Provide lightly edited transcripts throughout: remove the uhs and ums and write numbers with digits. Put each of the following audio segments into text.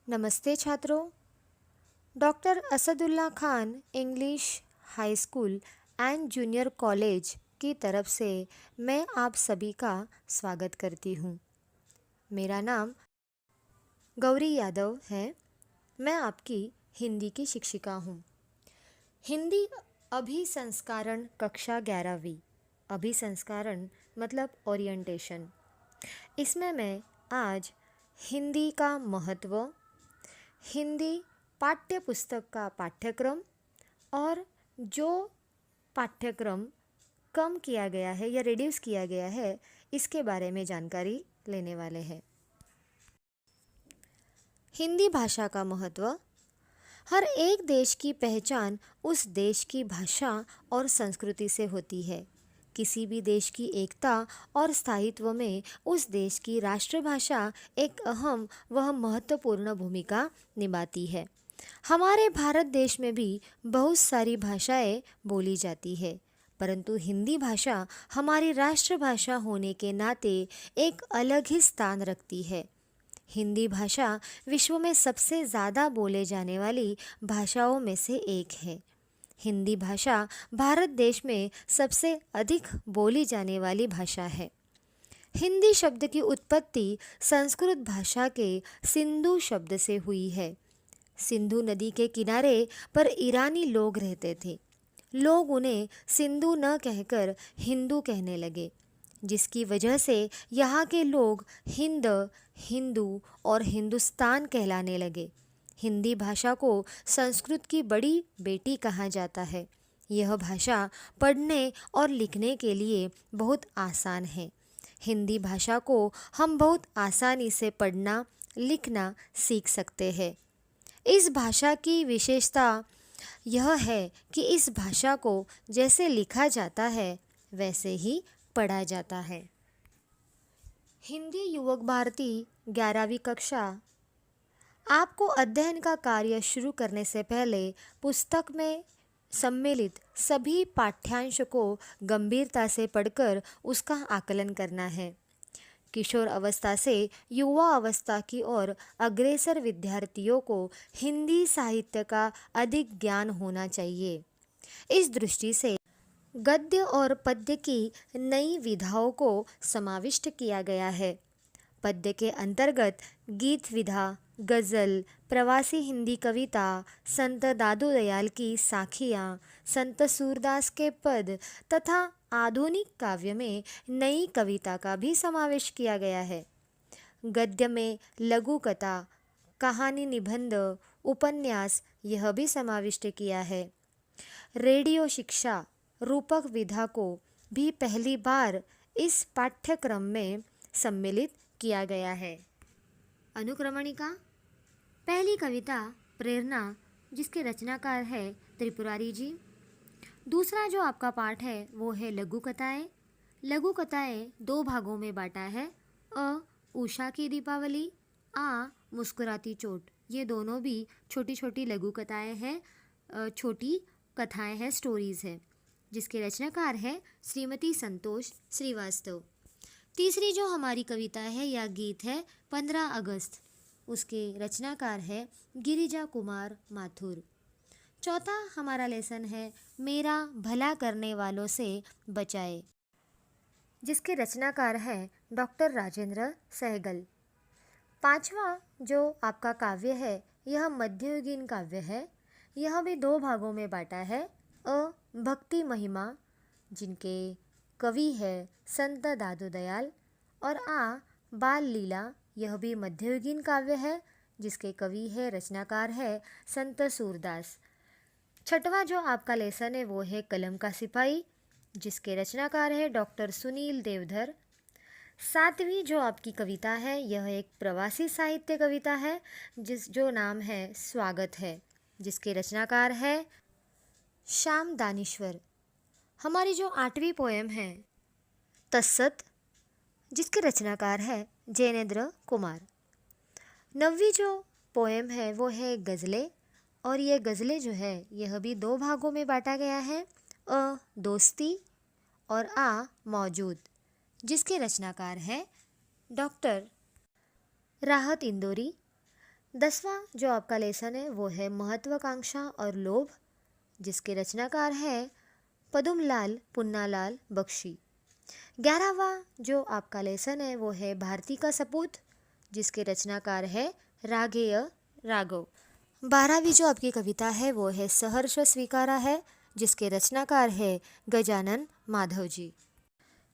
नमस्ते छात्रों। Doctor Asadullah Khan English high school and junior college की तरफ से मैं आप सभी का स्वागत करती हूँ। मेरा नाम गौरी यादव है। मैं आपकी हिंदी की शिक्षिका हूँ। हिंदी अभिसंस्करण कक्षा 11वीं। अभिसंस्करण मतलब ओरिएंटेशन। इसमें मैं आज हिंदी का महत्व, हिंदी पाठ्य पुस्तक का पाठ्यक्रम और जो पाठ्यक्रम कम किया गया है या रिड्यूस किया गया है इसके बारे में जानकारी लेने वाले हैं। हिंदी भाषा का महत्व। हर एक देश की पहचान उस देश की भाषा और संस्कृति से होती है। किसी भी देश की एकता और स्थायित्व में उस देश की राष्ट्रभाषा एक अहम व महत्वपूर्ण भूमिका निभाती है। हमारे भारत देश में भी बहुत सारी भाषाएं बोली जाती है, परंतु हिंदी भाषा हमारी राष्ट्रभाषा होने के नाते एक अलग ही स्थान रखती है। हिंदी भाषा विश्व में सबसे ज़्यादा बोले जाने वाली भाषाओं में से एक है। हिंदी भाषा भारत देश में सबसे अधिक बोली जाने वाली भाषा है। हिंदी शब्द की उत्पत्ति संस्कृत भाषा के सिंधु शब्द से हुई है। सिंधु नदी के किनारे पर ईरानी लोग रहते थे। लोग उन्हें सिंधु न कहकर हिंदू कहने लगे, जिसकी वजह से यहाँ के लोग हिंद, हिंदू और हिंदुस्तान कहलाने लगे। हिंदी भाषा को संस्कृत की बड़ी बेटी कहा जाता है। यह भाषा पढ़ने और लिखने के लिए बहुत आसान है। हिंदी भाषा को हम बहुत आसानी से पढ़ना लिखना सीख सकते हैं। इस भाषा की विशेषता यह है कि इस भाषा को जैसे लिखा जाता है वैसे ही पढ़ा जाता है। हिंदी युवक भारती 11वीं कक्षा। आपको अध्ययन का कार्य शुरू करने से पहले पुस्तक में सम्मिलित सभी पाठ्यांश को गंभीरता से पढ़कर उसका आकलन करना है। किशोर अवस्था से युवा अवस्था की ओर अग्रसर विद्यार्थियों को हिंदी साहित्य का अधिक ज्ञान होना चाहिए। इस दृष्टि से गद्य और पद्य की नई विधाओं को समाविष्ट किया गया है। पद्य के अंतर्गत गीत विधा, गज़ल, प्रवासी हिंदी कविता, संत दादू दयाल की साखियाँ, संत सूरदास के पद तथा आधुनिक काव्य में नई कविता का भी समावेश किया गया है। गद्य में लघु कथा, कहानी, निबंध, उपन्यास यह भी समाविष्ट किया है। रेडियो शिक्षा रूपक विधा को भी पहली बार इस पाठ्यक्रम में सम्मिलित किया गया है। अनुक्रमणिका। पहली कविता प्रेरणा, जिसके रचनाकार है त्रिपुरारी जी। दूसरा जो आपका पाठ है वो है लघु कथाएँ। लघु कथाएँ 2 भागों में बांटा है। अ उषा की दीपावली, आ मुस्कुराती चोट। ये दोनों भी छोटी छोटी लघु कथाएँ हैं, छोटी कथाएँ हैं, स्टोरीज़ है, जिसके रचनाकार है श्रीमती संतोष श्रीवास्तव। तीसरी जो हमारी कविता है या गीत है 15 अगस्त, उसके रचनाकार है गिरिजा कुमार माथुर। चौथा हमारा लेसन है मेरा भला करने वालों से बचाए, जिसके रचनाकार है डॉक्टर राजेंद्र सहगल। पांचवा जो आपका काव्य है यह मध्ययुगीन काव्य है। यह भी 2 भागों में बांटा है। अ भक्ति महिमा, जिनके कवि है संत दादू दयाल, और आ बाल लीला, यह भी मध्ययुगीन काव्य है, जिसके कवि है रचनाकार है संत सूरदास। छठवां जो आपका लेसन है वो है कलम का सिपाही, जिसके रचनाकार है डॉक्टर सुनील देवधर। सातवीं जो आपकी कविता है यह एक प्रवासी साहित्य कविता है, जो नाम है स्वागत है, जिसके रचनाकार है श्याम दानीश्वर। हमारी जो 8वीं पोएम है तत्सत, जिसके रचनाकार है जैनेन्द्र कुमार। 9वीं जो पोएम है वो है गज़लें, और ये गज़लें जो है यह भी 2 भागों में बांटा गया है। अ दोस्ती और आ मौजूद, जिसके रचनाकार है डॉक्टर राहत इंदौरी। 10वां जो आपका लेसन है वो है महत्वाकांक्षा और लोभ, जिसके रचनाकार है पदुमलाल पुन्नालाल बख्शी। 11वां जो आपका लेसन है वो है भारती का सपूत, जिसके रचनाकार है राघेय राघव। 12वीं जो आपकी कविता है वो है सहर्ष स्वीकारा है, जिसके रचनाकार है गजानन माधव जी।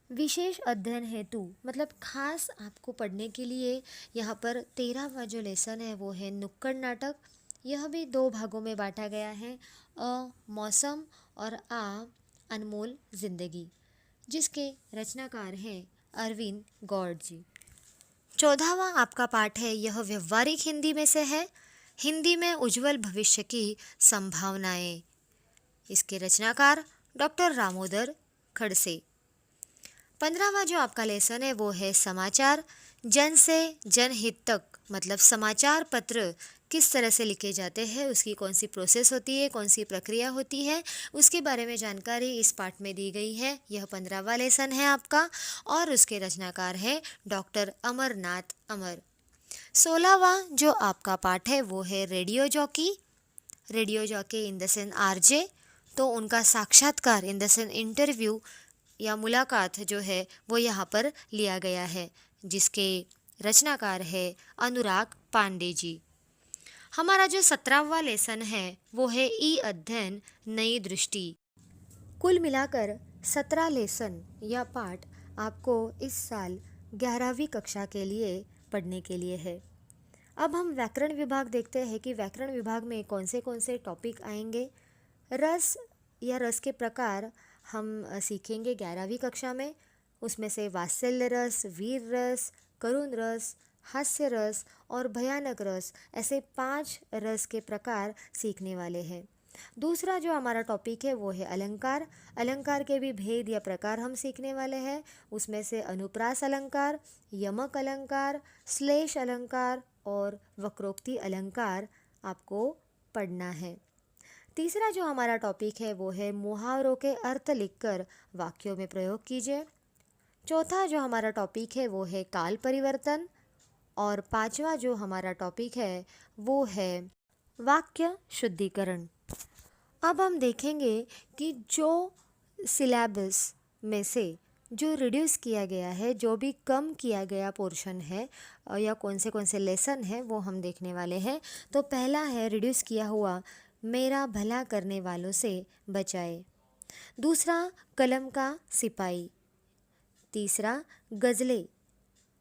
विशेष अध्ययन हेतु मतलब खास आपको पढ़ने के लिए यहाँ पर 13वां जो लेसन है वो है नुक्कड़ नाटक। यह भी 2 भागों में बांटा गया है, अ मौसम और आ अनमोल जिंदगी, जिसके रचनाकार हैं अरविंद गौड़ जी। 14वां आपका पाठ है यह व्यवहारिक हिंदी में से है, हिंदी में उज्जवल भविष्य की संभावनाएं। इसके रचनाकार डॉक्टर रामोदर खड़से। 15वां जो आपका लेसन है वो है समाचार, जन से जनहित तक मतलब समाचार पत्र किस तरह से लिखे जाते हैं, उसकी कौन सी प्रोसेस होती है, कौन सी प्रक्रिया होती है, उसके बारे में जानकारी इस पाठ में दी गई है। यह 15वां लेसन है आपका और उसके रचनाकार है डॉक्टर अमरनाथ अमर। 16वां जो आपका पाठ है वो है radio jockey. Radio jockey in the sense RJ, तो उनका साक्षात्कार इन द सेंस इंटरव्यू या मुलाकात जो है वो यहाँ पर लिया गया है, जिसके रचनाकार है अनुराग पांडे जी। हमारा जो 17वां लेसन है वो है ई अध्ययन नई दृष्टि। कुल मिलाकर 17 लेसन या पाठ आपको इस साल 11वीं कक्षा के लिए पढ़ने के लिए है। अब हम व्याकरण विभाग देखते हैं कि व्याकरण विभाग में कौन से टॉपिक आएंगे। रस या रस के प्रकार हम सीखेंगे 11वीं कक्षा में। उसमें से वात्सल्य रस, वीर रस, करुण रस, हास्य रस और भयानक रस, ऐसे 5 रस के प्रकार सीखने वाले हैं। दूसरा जो हमारा टॉपिक है वो है अलंकार। अलंकार के भी भेद या प्रकार हम सीखने वाले हैं। उसमें से अनुप्रास अलंकार, यमक अलंकार, श्लेष अलंकार और वक्रोक्ति अलंकार आपको पढ़ना है। तीसरा जो हमारा टॉपिक है वो है मुहावरों के अर्थ लिखकर वाक्यों में प्रयोग कीजिए। चौथा जो हमारा टॉपिक है वो है काल परिवर्तन और 5वां जो हमारा टॉपिक है वो है वाक्य शुद्धिकरण। अब हम देखेंगे कि जो सिलेबस में से जो रिड्यूस किया गया है, जो भी कम किया गया पोर्शन है या कौन से लेसन है वो हम देखने वाले हैं। तो पहला है रिड्यूस किया हुआ मेरा भला करने वालों से बचाए। दूसरा कलम का सिपाही। तीसरा गज़लें,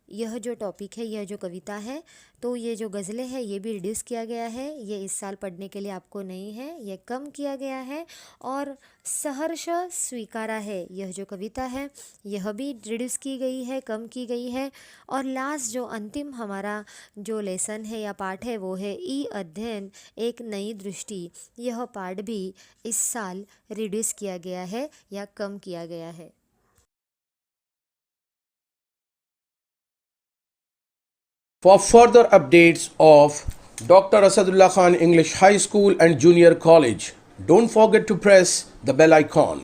यह जो टॉपिक है, यह जो कविता है, तो ये जो गज़लें हैं ये भी रिड्यूस किया गया है। ये इस साल पढ़ने के लिए आपको नहीं है, ये कम किया गया है। और सहर्ष स्वीकारा है, यह जो कविता है यह भी रिड्यूस की गई है, कम की गई है। और लास्ट जो अंतिम हमारा जो लेसन है या पाठ है वो है ई अध्ययन एक नई दृष्टि। यह पाठ भी इस साल रिड्यूस किया गया है या कम किया गया है। For further updates of Dr. Asadullah Khan English High School and Junior College, don't forget to press the bell icon.